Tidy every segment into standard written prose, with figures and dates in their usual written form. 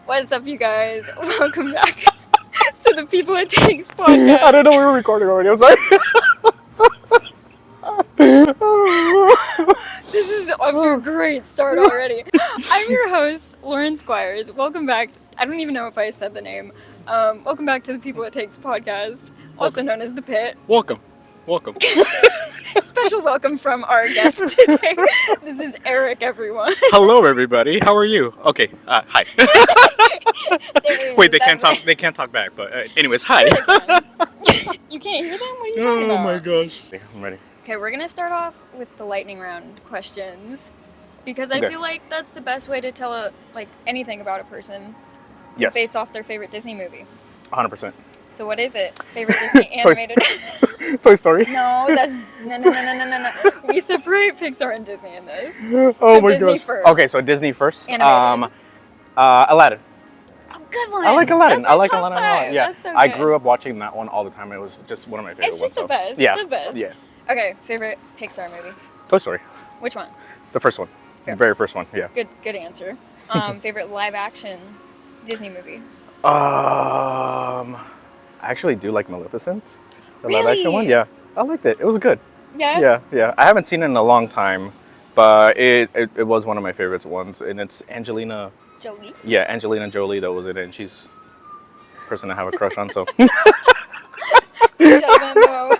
What's up, you guys? Welcome back to the People It Takes podcast. I didn't know we were recording already. I'm sorry. This is off to a great start already. I'm your host, Lauren Squires. Welcome back. I don't even know if I said the name. Welcome back to the People It Takes podcast, also known as The Pit. Welcome. Special welcome from our guest today. This is Eric, everyone. Hello, everybody. How are you? Okay. Hi. Wait, they can't talk. They can't talk back. But anyways, hi. You can't hear them? What are you talking about? Oh my gosh. I'm ready. Okay, we're gonna start off with the lightning round questions because I feel like that's the best way to tell anything about a person. Yes. Based off their favorite Disney movie. 100%. So what is it? Favorite Disney animated? Toy Story. No, that's no. We separate Pixar and Disney in this. Oh so my Disney gosh. first. Okay, so Disney first. Animated. Aladdin. Oh, good one. I like Aladdin. That's my I like top Aladdin a five. lot. Yeah. That's so I good. grew up watching that one all the time. It was just one of my favorite It's ones. just the best. Yeah. The best. Yeah. Okay, favorite Pixar movie. Toy Story. Which one? The first one. Fair. The very first one. Yeah. Good answer. Favorite live action Disney movie. I actually do like Maleficent. The Really? live action one. Yeah. I liked it. It was good. Yeah. Yeah. I haven't seen it in a long time, but it was one of my favorites ones, and it's Angelina. Jolie. Yeah, Angelina Jolie that was in it, and she's a person I have a crush on. So Who doesn't know?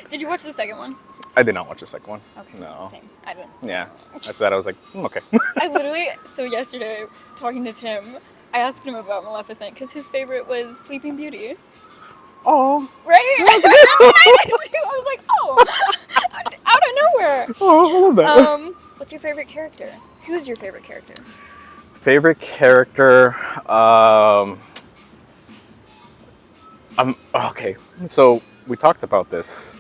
Did you watch the second one? I did not watch the second one. Okay. No. Same. I didn't. Yeah. After that, I was like, okay. I literally, so yesterday, talking to Tim, I asked him about Maleficent because his favorite was Sleeping Beauty. Oh. Right? I was like, oh, out of nowhere. Oh, I love that. What's your favorite character? Who's your favorite character? Favorite character. Okay. So we talked about this,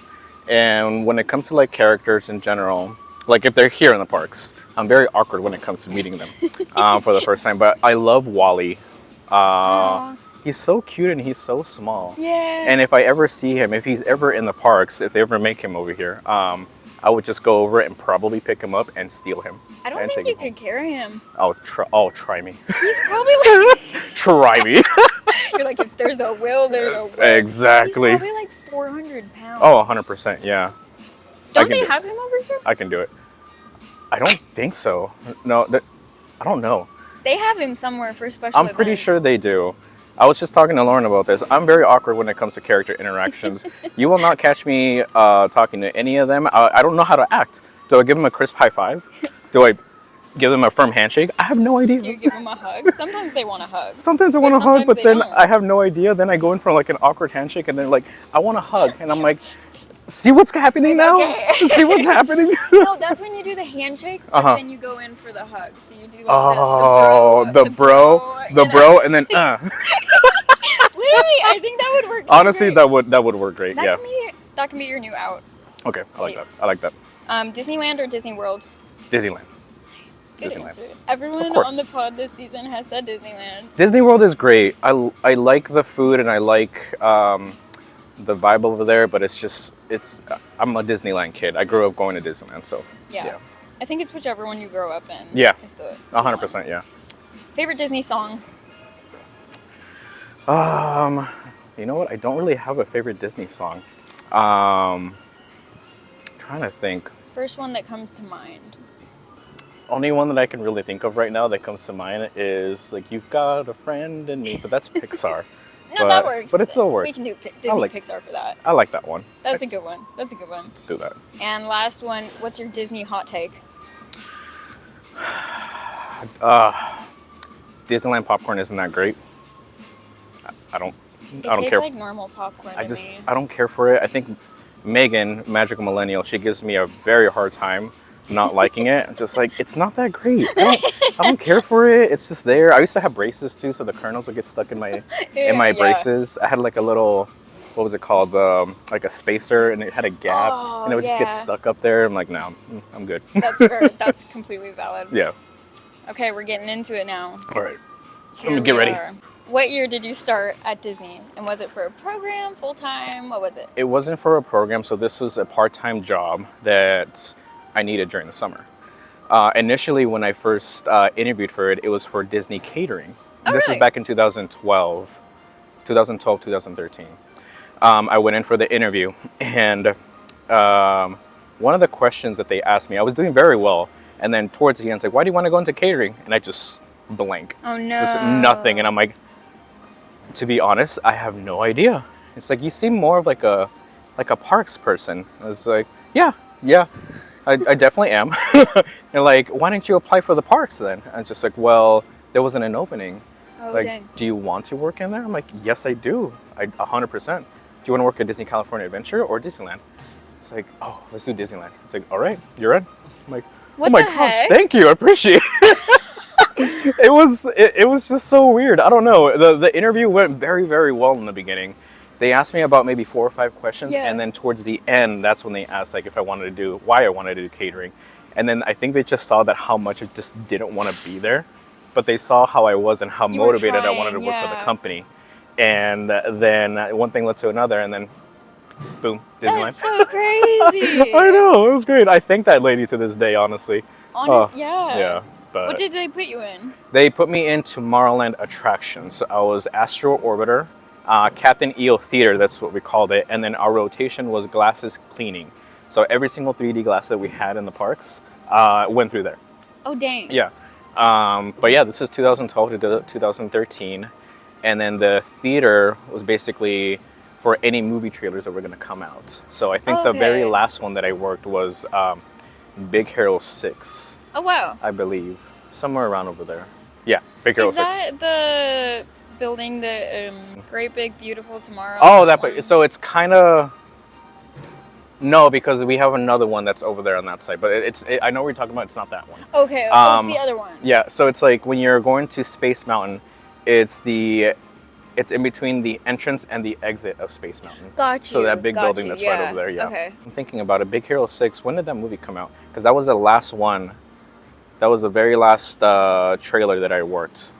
and when it comes to like characters in general, like if they're here in the parks, I'm very awkward when it comes to meeting them for the first time. But I love Wally. He's so cute and he's so small. Yeah. And if I ever see him, if he's ever in the parks, if they ever make him over here, I would just go over and probably pick him up and steal him. I don't think you could carry him. Try me. He's probably like... Try me. You're like, if there's a will, there's a will. Exactly. He's probably like 400 pounds. Oh, 100%, yeah. Don't they have him over here? I can do it. I don't think so. No, I don't know. They have him somewhere for special events. I'm pretty sure they do. I was just talking to Lauren about this. I'm very awkward when it comes to character interactions. You will not catch me talking to any of them. I don't know how to act. Do I give them a crisp high five? Do I give them a firm handshake? I have no idea. Do you give them a hug? Sometimes they want a hug. Sometimes I want to hug, but then don't. I have no idea. Then I go in for like an awkward handshake, and they're like, I want a hug. And I'm like, see what's happening now? Okay. See what's happening? No, that's when you do the handshake, but then you go in for the hug. So you do like the bro, and then Literally, I think that would work. honestly, so great. that would work great. Yeah. That can be your new out. Okay, I like Safe. that. I like that. Disneyland or Disney World? Disneyland. Good Disneyland. answer. Everyone Of course. on the pod this season has said Disneyland. Disney World is great. I like the food and I like the vibe over there, but I'm a Disneyland kid. I grew up going to Disneyland, so yeah. I think it's whichever one you grow up in. Yeah. Is the 100%, yeah. Favorite Disney song? You know what? I don't really have a favorite Disney song. Trying to think. First one that comes to mind. Only one that I can really think of right now that comes to mind is like "You've Got a Friend in Me," but that's Pixar. No, that works. But it still works. We can do Disney Pixar for that. I like that one. That's a good one. Let's do that. And last one, what's your Disney hot take? Disneyland popcorn isn't that great. I don't It care. tastes like normal popcorn to me. I don't care for it. I think Megan, Magical Millennial, she gives me a very hard time not liking it. I'm just like, it's not that great. I don't care for it. It's just there. I used to have braces too, so the kernels would get stuck in my braces. I had like a little, what was it called? Like a spacer, and it had a gap, and it would just get stuck up there. I'm like, no, I'm good. That's fair. That's completely valid. Yeah. Okay, we're getting into it now. All right. Here Let me get ready. are. What year did you start at Disney? And was it for a program, full-time? What was it? It wasn't for a program, so this was a part-time job that I needed during the summer. Initially, when I first interviewed for it, it was for Disney Catering. Oh, This really? is back in 2012, 2013. I went in for the interview, and one of the questions that they asked me, I was doing very well, and then towards the end, it's like, why do you want to go into catering? And I just blank. Oh, no. Just nothing. And I'm like, to be honest, I have no idea. It's like, you seem more of like a parks person. I was like, yeah, I definitely am. They're like, why didn't you apply for the parks then? I'm just like, well, there wasn't an opening. Oh, Like, dang. do you want to work in there? I'm like, yes, I do. 100%. Do you want to work at Disney California Adventure or Disneyland? It's like, oh, let's do Disneyland. It's like, all right, you're in. I'm like, What oh my the gosh, heck? thank you, I appreciate it. It was just so weird. I don't know. The interview went very, very well in the beginning. They asked me about maybe 4 or 5 questions, Yeah. and then towards the end, that's when they asked like if I wanted to do why I wanted to do catering, and then I think they just saw that how much I just didn't want to be there, but they saw how I was and how You were motivated I wanted to trying, work for the yeah. company, and then one thing led to another, and then boom, Disneyland. That's so crazy. I know, it was great. I thank that lady to this day, honestly. Yeah. Yeah, but What did they put you in? they put me in Tomorrowland attractions. So I was Astro Orbiter, Captain EO Theater, that's what we called it, and then our rotation was glasses cleaning. So every single 3D glass that we had in the parks went through there. Oh, dang. Yeah. But yeah, this is 2012 to 2013. And then the theater was basically for any movie trailers that were going to come out. So I think the very Okay. last one that I worked was Big Hero 6, Oh, wow. I believe. Somewhere around over there. Yeah, Big Hero Is 6. that the building, the Great Big Beautiful Tomorrow? Oh, one? so it's kind of... No, because we have another one that's over there on that side. But I know what you're talking about. It's not that one. Okay, what's the other one? Yeah, so it's like when you're going to Space Mountain, it's in between the entrance and the exit of Space Mountain. Got you. So that big got building you, that's yeah. right over there, yeah. Okay. I'm thinking about it. Big Hero 6, when did that movie come out? Because that was the last one. That was the very last trailer that I worked.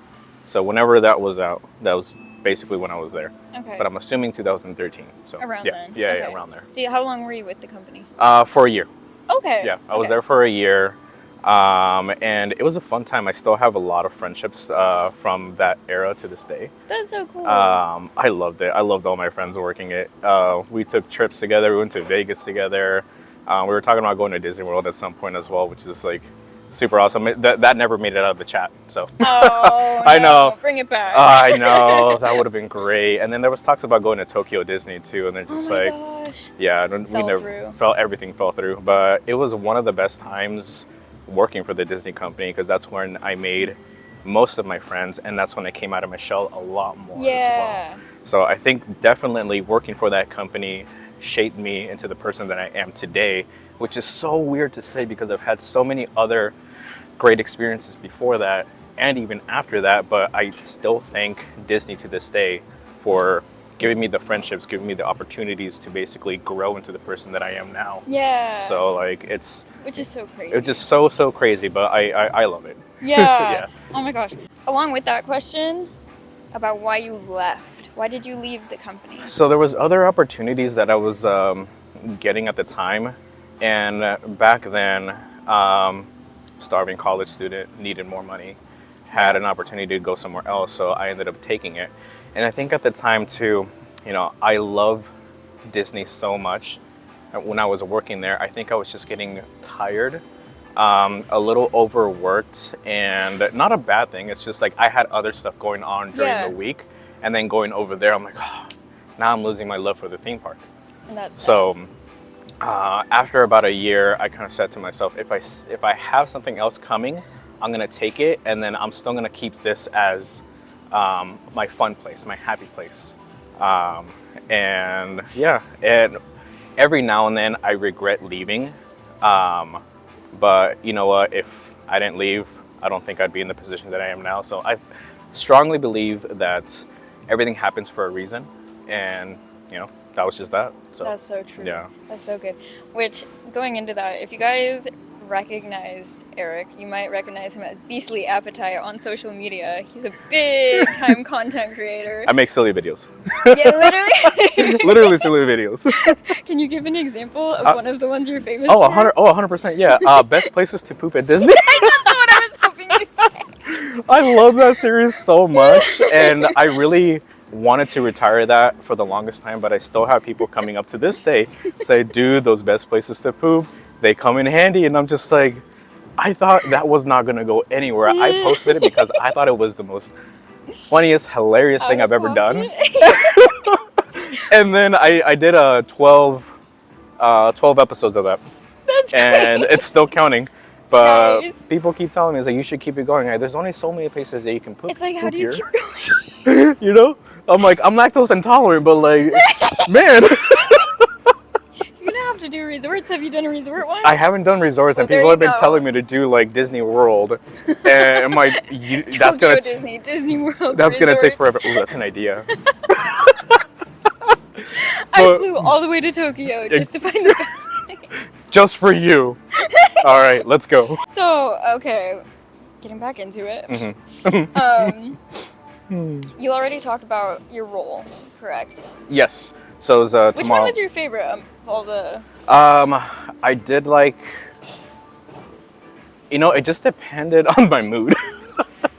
So whenever that was out, that was basically when I was there. Okay. But I'm assuming 2013. So Around yeah, then. yeah, Okay. yeah, around there. See, how long were you with the company? For a year. Okay. Yeah, I was okay. there for a year, and it was a fun time. I still have a lot of friendships from that era to this day. That's so cool. I loved it. I loved all my friends working it. We took trips together. We went to Vegas together. We were talking about going to Disney World at some point as well, which is like super awesome. That never made it out of the chat. So Oh, I no. know. Bring it back. I know that would have been great. And then there was talks about going to Tokyo Disney too, and they're just oh my like. gosh. Yeah, Fell through. Everything fell through. But it was one of the best times working for the Disney Company because that's when I made most of my friends, and that's when I came out of my shell a lot more as Yeah. well. So I think definitely working for that company shaped me into the person that I am today, which is so weird to say because I've had so many other great experiences before that and even after that, but I still thank Disney to this day for giving me the friendships, giving me the opportunities to basically grow into the person that I am now. Yeah. So like Which is so crazy. it's just so crazy, but I love it. Yeah. Yeah. Oh my gosh. Along with that question about why you left, why did you leave the company? So there was other opportunities that I was getting at the time, and back then, starving college student, needed more money, had an opportunity to go somewhere else, so I ended up taking it. And I think at the time too, I love Disney so much. When I was working there, I think I was just getting tired, a little overworked, and not a bad thing. It's just like I had other stuff going on during Yeah. the week, and then going over there, I'm like, oh, now I'm losing my love for the theme park. And that's So after about a year, I kind of said to myself, if I have something else coming, I'm gonna take it, and then I'm still gonna keep this as my fun place, my happy place. And yeah, and every now and then I regret leaving. But you know what? If I didn't leave, I don't think I'd be in the position that I am now. So I strongly believe that everything happens for a reason, and that was just that. So That's so true. Yeah. That's so good. Which, going into that, if you guys recognized Eric, you might recognize him as Beastly Appetite on social media. He's a big time content creator. I make silly videos. Yeah, literally. Literally silly videos. Can you give an example of one of the ones you're famous Oh, for? 100%, yeah. Best places to poop at Disney. That's what I was hoping you'd say. I love that series so much, and I really wanted to retire that for the longest time, but I still have people coming up to this day say, dude, those best places to poop, they come in handy, and I'm just like, I thought that was not going to go anywhere. I posted it because I thought it was the most funniest, hilarious thing I've ever done. And then I did a 12 episodes of that. That's great. And it's still counting. But Nice. people keep telling me, it's like, you should keep it going. Like, there's only so many places that you can poop. It's like, how do you here. keep going? You know? I'm like, I'm lactose intolerant, but like, man. You're gonna have to do resorts. Have you done a resort one? I haven't done resorts, and Well, people have been there you go. telling me to do like Disney World. And I'm like, that's Tokyo gonna Disney World. that's gonna take resorts. forever. Ooh, that's an idea. I flew all the way to Tokyo just to find the best place. Just for you. All right, let's go. So, okay, getting back into it. You already talked about your role, correct? Yes. So it's Which tomorrow. one was your favorite of all the... I did like, it just depended on my mood.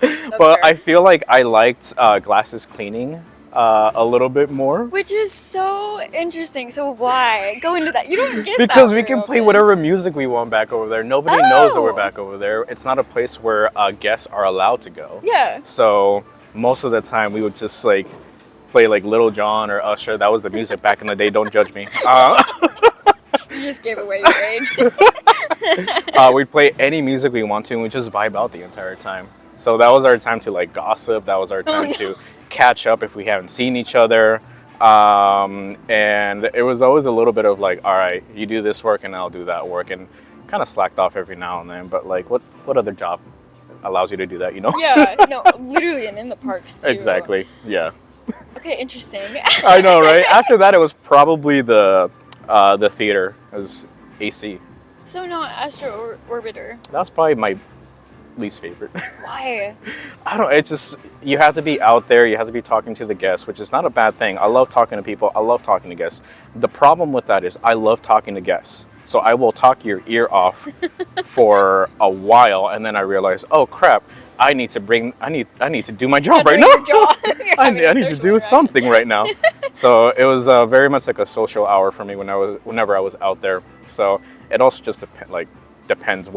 But fair. I feel like I liked glasses cleaning a little bit more. Which is so interesting. So why? Go into that. You don't get that Because we very can play often. whatever music we want back over there. Nobody knows that we're Oh. back over there. It's not a place where guests are allowed to go. Yeah. So most of the time we would just like play like Little John or Usher. That was the music back in the day. Don't judge me. You just gave away your age. We'd play any music we want to, and we just vibe out the entire time. So that was our time to like gossip. That was our time to catch up if we haven't seen each other. And it was always a little bit of like, all right, you do this work and I'll do that work, and kind of slacked off every now and then. But like, what other job allows you to do that? Yeah. No, literally, and in the parks too. Exactly. Yeah. Okay, interesting. I know, right? After that, it was probably the theater. It was AC. So not Astro Orbiter. That was probably my least favorite. Why? I don't. It's just you have to be out there. You have to be talking to the guests, which is not a bad thing. I love talking to people. I love talking to guests. The problem with that is I love talking to guests. So I will talk your ear off for a while, and then I realize, oh crap, I need to do my job right now. I need to do something right now. So it was very much like a social hour for me whenever I was out there. So it also just depends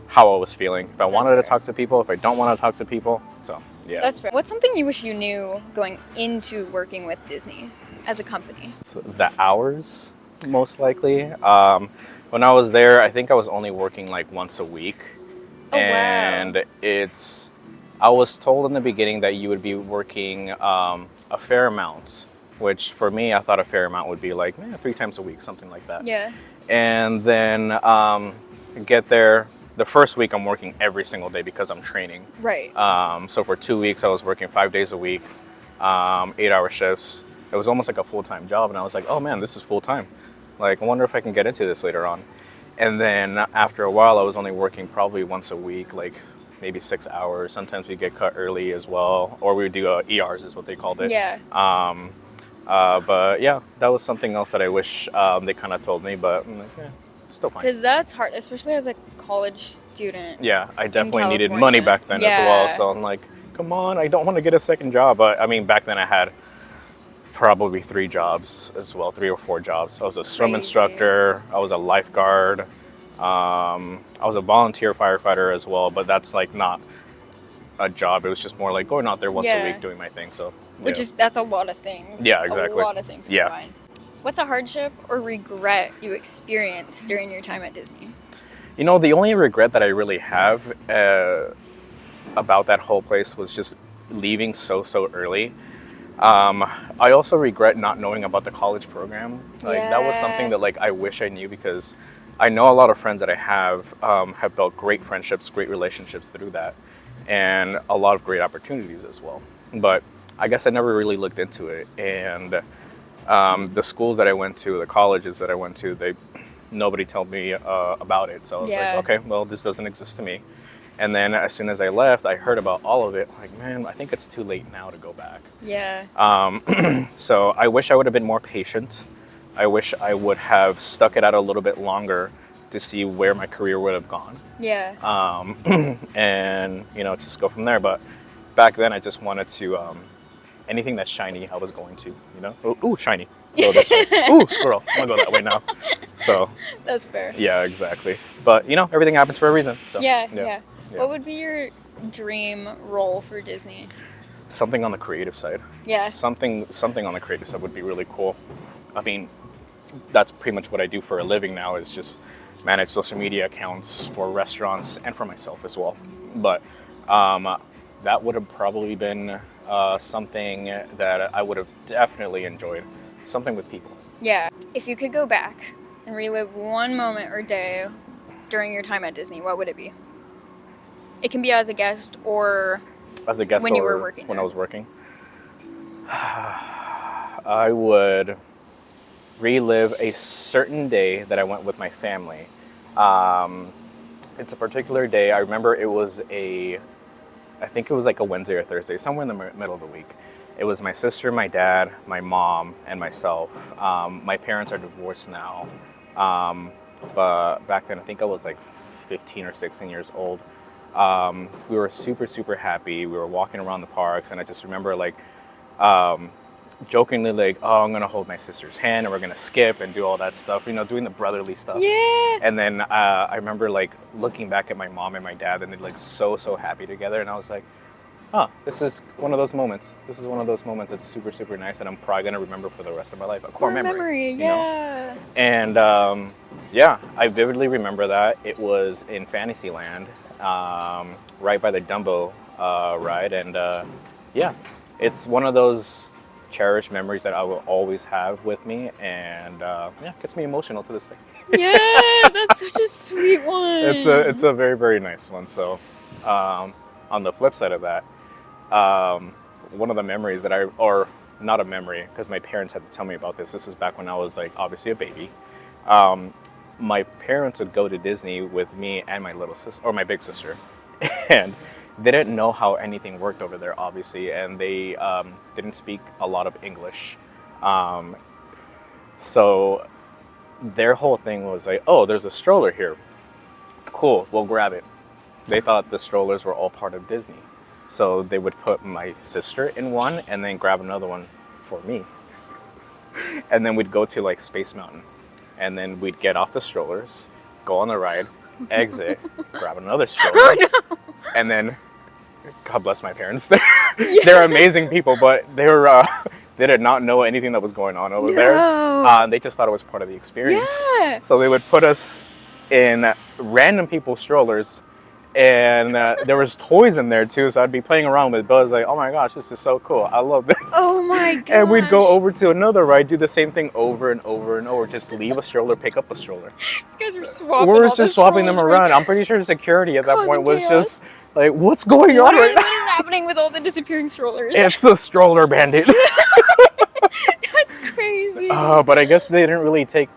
how I was feeling. If I wanted to talk to people, if I don't want to talk to people. So yeah. That's fair. What's something you wish you knew going into working with Disney as a company? So the hours, most likely. When I was there, I think I was only working like once a week. Oh, And I was told in the beginning that you would be working a fair amount, which for me, I thought a fair amount would be like 3 times a week, something like that. Yeah. And then get there. The first week, I'm working every single day because I'm training. Right. So for 2 weeks, I was working 5 days a week, 8-hour shifts. It was almost like a full-time job, and I was like, oh man, this is full-time. Like, I wonder if I can get into this later on. And then after a while, I was only working probably once a week, like maybe 6 hours. Sometimes we get cut early as well, or we would do ERs is what they called it. Yeah. But yeah, that was something else that I wish they kind of told me, but I'm like, still fine. Because that's hard, especially as a college student. Yeah, I definitely needed California. money back then as well. Yeah. So I'm like, come on, I don't want to get a second job. But I mean, back then I had probably 3 jobs as well, 3 or 4 jobs. I was a swim Crazy. instructor, I was a lifeguard, I was a volunteer firefighter as well, but that's like not a job. It was just more like going out there once a Yeah. week doing my thing. So That's a lot of things. Yeah, exactly. A lot of things. Yeah. Combined. What's a hardship or regret you experienced during your time at Disney? the only regret that I really have about that whole place was just leaving so early. I also regret not knowing about the college program. That was something that I wish I knew, because I know a lot of friends that I have built great friendships, great relationships through that, and a lot of great opportunities as well. But I guess I never really looked into it. And the schools that I went to, the colleges that I went to, nobody told me about it. So I was like, okay, well, this doesn't exist to me. And then as soon as I left, I heard about all of it. Like, man, I think it's too late now to go back. Yeah. So I wish I would have been more patient I wish I would have stuck it out a little bit longer to see where my career would have gone. Yeah. And, just go from there. But back then, I just wanted to, anything that's shiny, I was going to, Ooh, shiny. Go this way. Ooh, squirrel. I'm going to go that way now. So. That's fair. Yeah, exactly. But, everything happens for a reason. So, Yeah. What would be your dream role for Disney? Something on the creative side. Yeah. Something on the creative side would be really cool. I mean, that's pretty much what I do for a living now, is just manage social media accounts for restaurants and for myself as well. But that would have probably been something that I would have definitely enjoyed. Something with people. Yeah. If you could go back and relive one moment or day during your time at Disney, what would it be? It can be as a guest or as a guest when you were working when there. I was working. I would relive a certain day that I went with my family. It's a particular day. I remember I think it was like a Wednesday or Thursday, somewhere in the middle of the week. It was my sister, my dad, my mom, and myself. My parents are divorced now. But back then, I think I was like 15 or 16 years old. We were super, super happy. We were walking around the parks, and I just remember jokingly I'm gonna hold my sister's hand and we're gonna skip and do all that stuff, doing the brotherly stuff. Yeah. And then I remember looking back at my mom and my dad, and they're so happy together, and I was like, this is one of those moments. It's super, super nice, and I'm probably gonna remember for the rest of my life. A core memory. Yeah. And I vividly remember that. It was in Fantasyland, right by the Dumbo ride, and it's one of those cherished memories that I will always have with me, and gets me emotional to this day. Yeah, that's such a sweet one. It's a very, very nice one. So on the flip side of that, one of the memories that or not a memory, because my parents had to tell me about this. This is back when I was obviously a baby. My parents would go to Disney with me and my little sister, or my big sister, and they didn't know how anything worked over there, obviously, and they didn't speak a lot of English. So their whole thing was there's a stroller here. Cool, we'll grab it. They thought the strollers were all part of Disney. So they would put my sister in one and then grab another one for me. And then we'd go to Space Mountain. And then we'd get off the strollers, go on the ride, exit, grab another stroller. Oh, no. And then, God bless my parents. They're amazing people, but they did not know anything that was going on over there. They just thought it was part of the experience. Yeah. So they would put us in random people's strollers, and there was toys in there too. So I'd be playing around with Buzz, oh my gosh, this is so cool. I love this. Oh my gosh. And we'd go over to another ride, do the same thing over and over and over. Just leave a stroller, pick up a stroller. You guys were swapping. We were just swapping them around. I'm pretty sure security at that point was chaos. just what's going on right now? What is happening with all the disappearing strollers? It's the stroller bandit. That's crazy. But I guess they didn't really think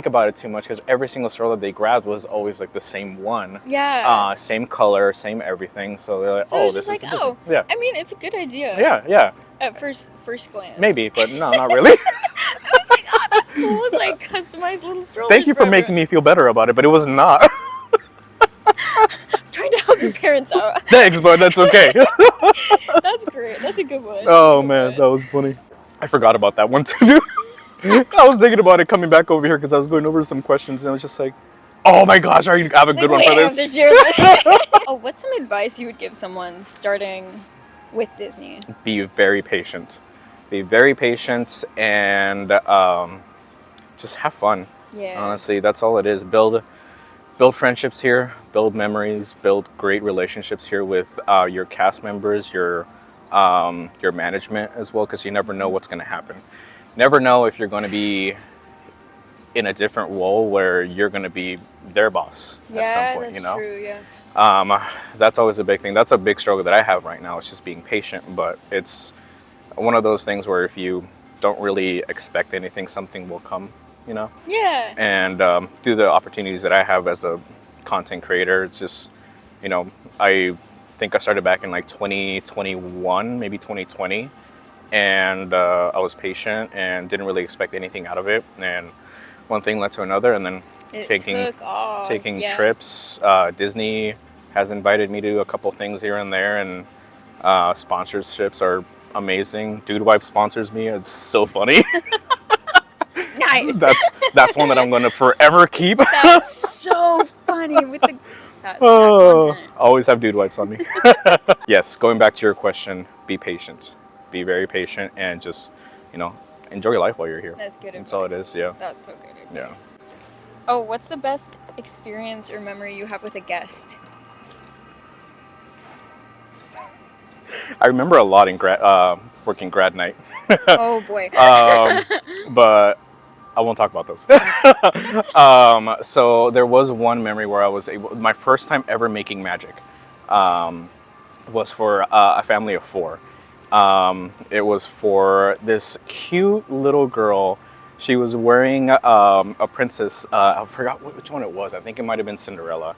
about it too much, because every single stroller they grabbed was always the same one. Yeah. Same color, same everything. So they're like, So it's this just is yeah. I mean, it's a good idea. Yeah. At first glance. Maybe, but no, not really. I was like, oh, that's cool. It's customized little strollers. Thank you for making me feel better about it, but it was not. Trying to help your parents out. Thanks, but that's okay. That's great. That's a good one. Oh man, that was funny. I forgot about that one too. I was thinking about it coming back over here because I was going over some questions, and I was just like, oh my gosh, I have a good one for this. Oh, what's some advice you would give someone starting with Disney? Be very patient. Be very patient, and just have fun. Yeah. Honestly, that's all it is. Build friendships here, build memories, build great relationships here with your cast members, your management as well, because you never know what's going to happen. Never know if you're going to be in a different role where you're going to be their boss at some point. That's true. Yeah. That's always a big thing. That's a big struggle that I have right now. It's just being patient, but it's one of those things where if you don't really expect anything, something will come. Yeah. And through the opportunities that I have as a content creator, it's just, I think I started back in 2021, maybe 2020. and I was patient and didn't really expect anything out of it. And one thing led to another, and then It taking took off. taking Yeah. trips. Disney has invited me to do a couple things here and there, and sponsorships are amazing. Dude Wipe sponsors me. It's so funny. Nice. That's one that I'm going to forever keep. That's so funny with the. That's Oh, content. always have Dude Wipes on me. Yes, going back to your question, be patient. Be very patient and just, enjoy life while you're here. That's good advice. That's all it is, yeah. That's so good Yeah. advice. Oh, what's the best experience or memory you have with a guest? I remember a lot in working grad night, Oh boy. but I won't talk about those. So there was one memory where my first time ever making magic was for a family of 4. It was for this cute little girl. She was wearing a princess. I forgot which one it was. I think it might have been Cinderella.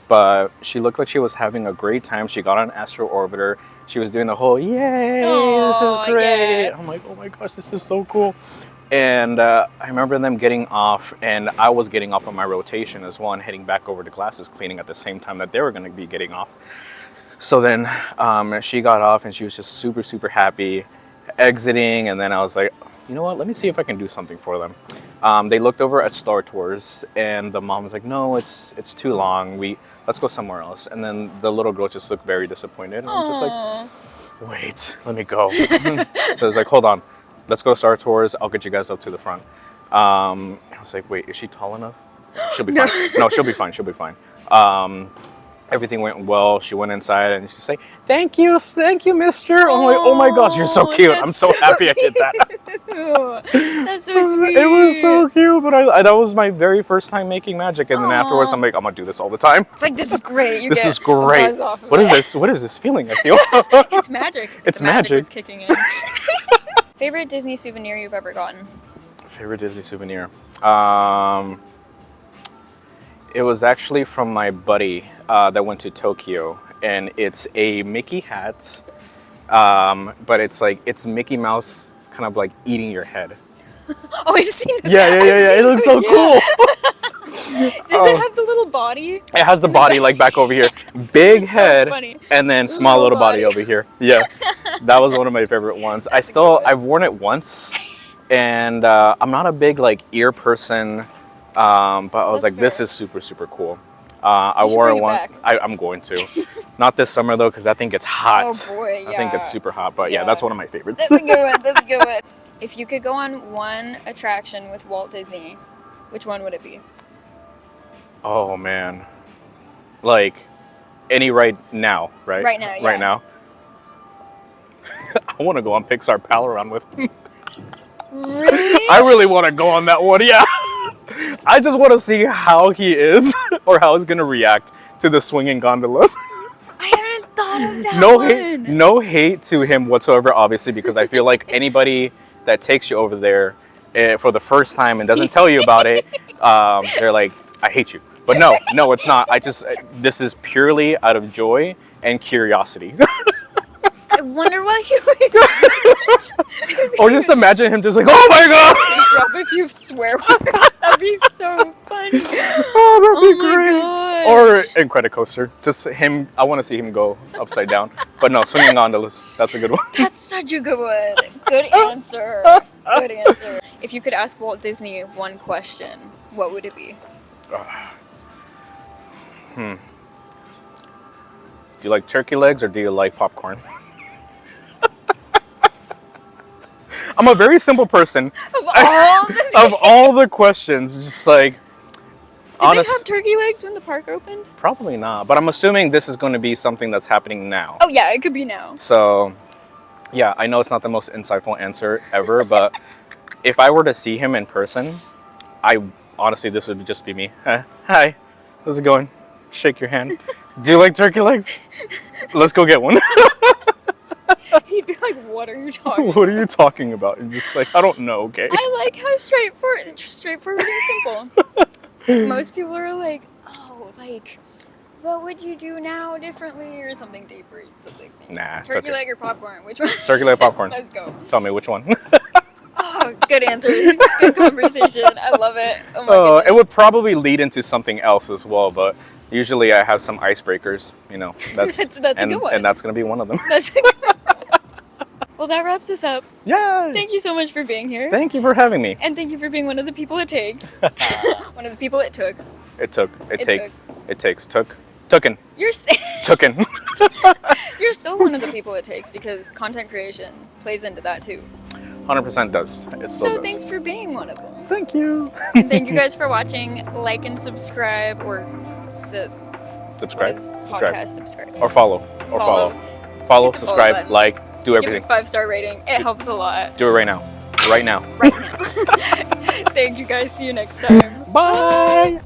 But she looked like she was having a great time. She got on an astro orbiter. She was doing the whole, yay, this is Aw, great. yeah. I'm like, oh my gosh, this is so cool. And I remember them getting off, and I was getting off on my rotation as well, and heading back over to classes, cleaning at the same time that they were going to be getting off. So then she got off, and she was just super, super happy, exiting. And then I was like, you know what? Let me see if I can do something for them. They looked over at Star Tours, and the mom was like, no, it's too long. Let's go somewhere else. And then the little girl just looked very disappointed. And I'm just like, wait, let me go. So I was like, hold on. Let's go to Star Tours. I'll get you guys up to the front. I was like, wait, is she tall enough? She'll be fine. No, she'll be fine. She'll be fine. Everything went well. She went inside and she's like, thank you, mister. I'm like, oh my gosh, you're so cute. I'm so happy I did that. That's so sweet. It was so cute, but that was my very first time making magic. And then afterwards, I'm like, I'm going to do this all the time. It's like, this is great. You This get is great. a buzz off of What is it. this? What is this feeling I feel? It's magic. It's the magic magic. was kicking in. Favorite Disney souvenir you've ever gotten? Favorite Disney souvenir? It was actually from my buddy that went to Tokyo, and it's a Mickey hat, but it's Mickey Mouse kind of like eating your head. Oh, I've seen it. Yeah. It looks so cool. Does it have the little body? It has the body like back over here, big So head, funny. and then small Little little body body. over here. Yeah, that was one of my favorite ones. I've worn it once, and I'm not a big like ear person. But I was That's like, this fair. is super, super cool. I You should wore it bring it once. back. I'm going to. Not this summer though, because that thing gets hot. Oh boy, I think yeah. it's super hot. But yeah, Yeah. that's one of my favorites. That's a good one. That's a good one. If you could go on one attraction with Walt Disney, which one would it be? Oh man, like any right now, right? Right now, yeah. Right now. I want to go on Pixar Pal Around with him. Really? I really want to go on that one. Yeah. I just want to see how he is or how he's gonna react to the swinging gondolas. I hadn't thought of that No hate to him whatsoever, obviously, because I feel like anybody that takes you over there for the first time and doesn't tell you about it, they're like, I hate you. But no, it's not. This is purely out of joy and curiosity. I wonder why he would Or just imagine him just like, oh my god! drop a few swear words. That'd be so funny. Oh, that'd be Oh my great. gosh. Or Incredicoaster. Just him, I want to see him go upside down. But no, swinging gondolas, that's a good one. That's such a good one. Good answer. Good answer. If you could ask Walt Disney one question, what would it be? Do you like turkey legs or do you like popcorn? I'm a very simple person. Of all the Of all the questions, just like, Did they have turkey legs when the park opened? probably not. But I'm assuming this is going to be something that's happening now. Oh yeah, it could be now. So, yeah, I know it's not the most insightful answer ever, but if I were to see him in person, honestly, this would just be me. Hi, how's it going? Shake your hand. Do you like turkey legs? Let's go get one. He'd be like, "What are you talking?" What are you talking about? And just like, I don't know, okay? I like how straightforward and simple. Most people are like, "Oh, like, what would you do now differently, or something deeper, something? Nah, it's Turkey okay. leg or popcorn? Which one? Turkey leg popcorn. Let's go. Tell me which one. Oh, good answer. Good conversation. I love it. Oh my It goodness. would probably lead into something else as well, but usually I have some icebreakers. You know, that's That's a good one. and that's gonna be one of them. Well, that wraps us up. Yeah. Thank you so much for being here. Thank you for having me. And thank you for being one of the people it takes. One of the people it took. It takes. Tooken. You're Tooken. you're still one of the people it takes, because content creation plays into that too. 100% does. It still So does. thanks for being one of them. Thank you. And thank you guys for watching. Like and subscribe, or Subscribe. podcast subscribe. Or follow. Follow. Follow, Hit the follow subscribe, button. like, do Give it a everything. 5-star rating. It helps a lot. Do it right now. Right now. Right now. Thank you guys. See you next time. Bye.